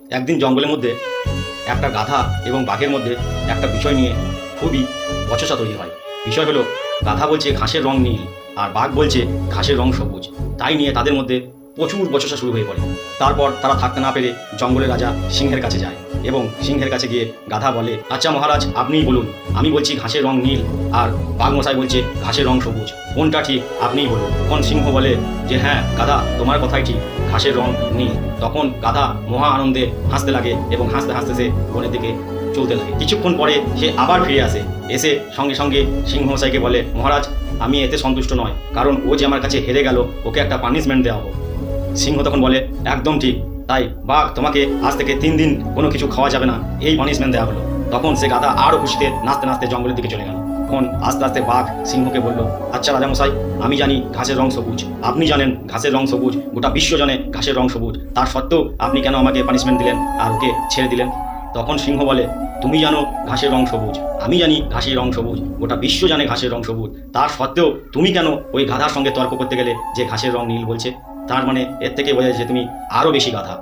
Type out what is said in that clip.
একদিন জঙ্গলের মধ্যে একটা গাধা এবং বাঘের মধ্যে একটা বিষয় নিয়ে খুবই বচসা তৈরি হয়। বিষয় হলো, গাধা বলছে ঘাসের রং নীল আর বাঘ বলছে ঘাসের রং সবুজ। তাই নিয়ে তাদের মধ্যে প্রচুর বচসা শুরু হয়ে পড়ে। তারপর তারা থাকতে না পেরে জঙ্গলের রাজা সিংহের কাছে যায় এবং সিংহের কাছে গিয়ে গাধা বলে, আচ্ছা মহারাজ, আপনিই বলুন, আমি বলছি ঘাসের রং নীল আর বাঘ মশাই বলছে ঘাসের রং সবুজ, কোনটা ঠিক আপনিই বলুন। তখন সিংহ বলে যে হ্যাঁ গাধা, তোমার কথাই ঠিক, ঘাসের রং নীল। তখন গাধা মহা আনন্দে হাসতে লাগে এবং হাসতে হাসতে সে বনের দিকে চলতে লাগে। কিছুক্ষণ পরে সে আবার ফিরে আসে, এসে সঙ্গে সঙ্গে সিংহ মশাইকে বলে, মহারাজ, আমি এতে সন্তুষ্ট নয়, কারণ ও যে আমার কাছে হেরে গেল, ওকে একটা পানিশমেন্ট দেওয়া হোক। সিংহ তখন বলে, একদম ঠিক, তাই বাঘ, তোমাকে আজ থেকে 3 দিন কোনো কিছু খাওয়া যাবে না, এই পানিশমেন্ট দেওয়া হলো। তখন সে গাধা আরও খুশিতে নাচতে নাচতে জঙ্গলের দিকে চলে গেল। তখন আস্তে আস্তে বাঘ সিংহকে বলল, আচ্ছা রাজামশাই, আমি জানি ঘাসের রং সবুজ, আপনি জানেন ঘাসের রং সবুজ, গোটা বিশ্ব জানে ঘাসের রং সবুজ, তার সত্ত্বেও আপনি কেন আমাকে পানিশমেন্ট দিলেন আর ওকে ছেড়ে দিলেন? তখন সিংহ বলে, তুমি জানো ঘাসের রং সবুজ, আমি জানি ঘাসের রং সবুজ, গোটা বিশ্ব জানে ঘাসের রং সবুজ, তার সত্ত্বেও তুমি কেন ওই গাধার সঙ্গে তর্ক করতে গেলে যে ঘাসের রং নীল বলছে? তার মানে এর থেকে বোঝা যাচ্ছে তুমি আরও বেশি গাধা।